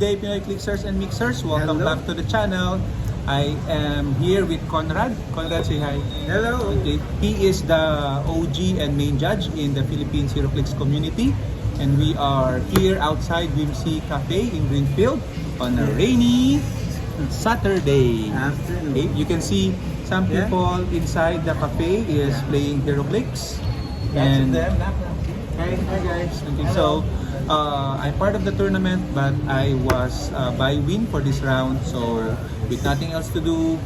day, Pinoy Clicksers and Mixers. Welcome Hello. back to the channel. I am here with Conrad. Conrad, say hi. Hello. Okay. He is the OG and main judge in the Philippines Heroclix community. And we are here outside Whimsy Cafe in Greenfield on a rainy Saturday. Afternoon. Okay. You can see some people inside the cafe is playing Heroclix. And hi guys. Okay, so I'm part of the tournament, but I was by win for this round. So with nothing else to do,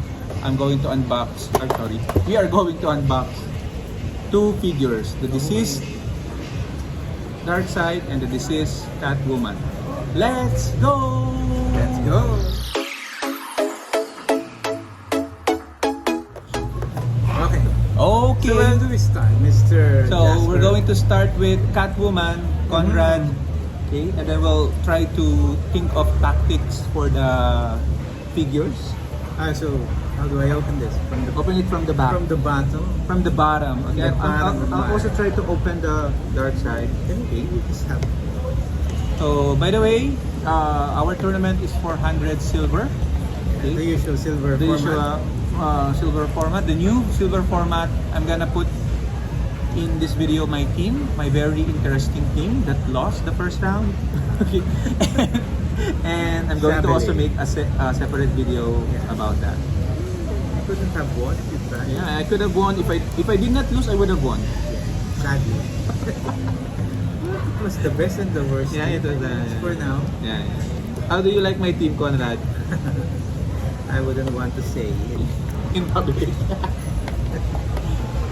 I'm going to unbox. I'm sorry. We are going to unbox two figures: the DCeased Darkseid and the DCeased Catwoman. Let's go! Let's go. Okay. Okay. So where do we start, Mr. So Jasper? we're going to start with Catwoman, Conrad. Okay, and then we'll try to think of tactics for the figures. So how do I open this? Open it from the back. From the bottom. From the bottom. Okay. The bottom. I'll also try to open the dark side. Okay. We just have. So by the way, our tournament is 400 silver. The Okay. usual silver The format. usual silver format. The new silver format, I'm gonna put in this video my team, my very interesting team that lost the first round. Okay. And I'm going to also make a separate video about that. You couldn't have won if you tried. Yeah, I could have won if I did not lose. I would have won. Sadly. It was the best and the worst. Yeah, it was. For now, Yeah. How do you like my team, Conrad? I wouldn't want to say it. In public.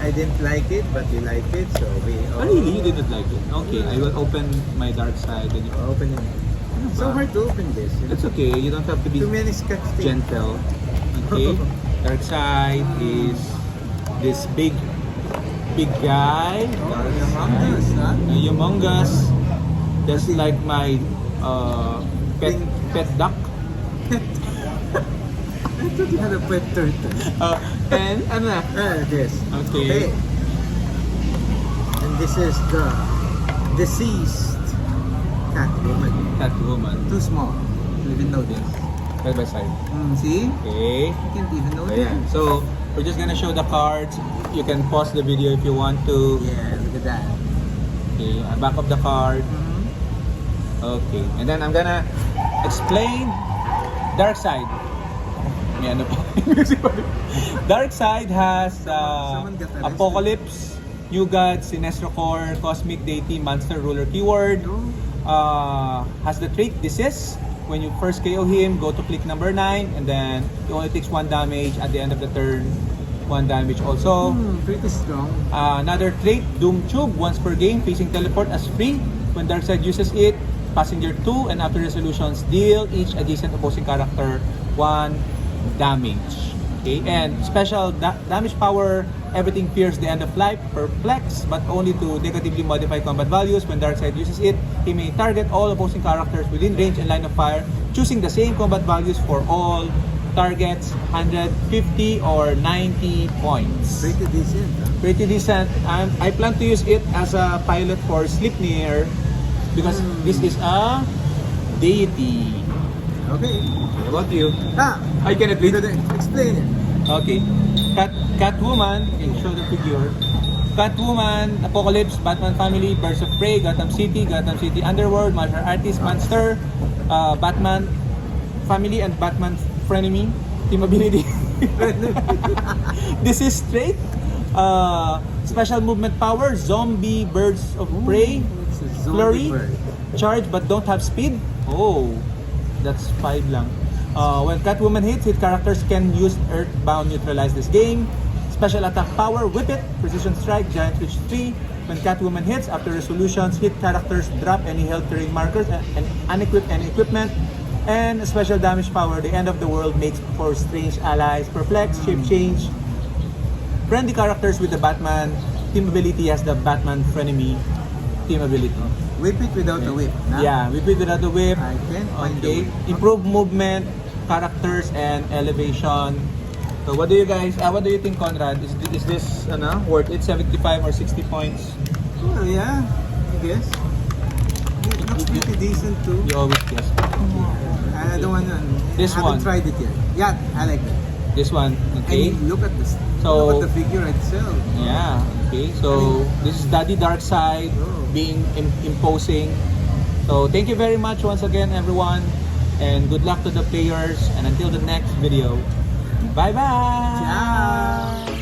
I didn't like it, but you like it, so we Oh, really? You didn't like it? Okay, I will open my dark side. And open it. It's so hard to open this. You know? It's okay. You don't have to be Too many scotch tape. gentle. Okay. Dark side is this big guy. Humongous, huh? Humongous. Just like my pet duck. I thought you had a pet turtle. And ano na? This. Okay. And this is the DCeased Catwoman. Catwoman. Too small. You didn't know this. Side by side. See? Okay. You can't even know Ayan. this. So, we're just gonna show the cards. You can pause the video if you want to. Yeah, look at that. Okay, back of the card. Okay, and then I'm gonna explain Darkseid. May ano pa? Darkseid has Someone got arrested. Apocalypse, New God, Sinestro Core, Cosmic Deity, Monster Ruler keyword. Has the trait DCeased. When you first KO him, go to click number 9, and then he only takes 1 damage at the end of the turn. 1 damage also. Pretty strong. Another trait, Doom Tube, once per game, facing teleport as free. When Darkseid uses it, Passenger 2, and after resolutions, deal each adjacent opposing character 1 damage. Okay, and special damage power, everything fears the end of life, perplex, but only to negatively modify combat values. When Darkseid uses it, he may target all opposing characters within range and line of fire, choosing the same combat values for all targets, 150 or 90 points. Pretty decent. Huh? Pretty decent. I plan to use it as a pilot for Sleipnir because this is a deity. Okay. What about you? I cannot read. Explain it. Okay. Catwoman, okay, show the figure. Catwoman, Apocalypse, Batman Family, Birds of Prey, Gotham City Underworld, Martial Artist, Monster, Batman Family and Batman Frenemy, Team Ability. This is straight. Special movement power, Zombie, Birds of Prey, It's a zombie Flurry, bird. Charge but don't have speed. Oh, that's 5 lang. When Catwoman hits, hit characters can use Earthbound neutralize this game. Special attack power, Whip It, Precision Strike, Giant Switch 3. When Catwoman hits, after resolutions, hit characters drop any health terrain markers and unequip any equipment. And special damage power, the end of the world makes for strange allies, perplex, shape change. Friendly characters with the Batman team ability has the Batman Frenemy team ability. Whip it without a whip. Nah? Yeah, whip it without the whip. I can't find the Okay. whip. Improve movement, characters, and elevation. So what do you guys, what do you think, Conrad? Is this worth it? 75 or 60 points? Well, yeah, I guess. It looks pretty decent too. You always guess. I don't want to. This I haven't one. tried it yet. Yeah, I like it. This one, okay. And look at this. So- look at the figure itself. Yeah, okay. So this is Daddy Darkseid Oh. being imposing. So thank you very much once again, everyone, and good luck to the players. And until the next video, bye bye. Ciao.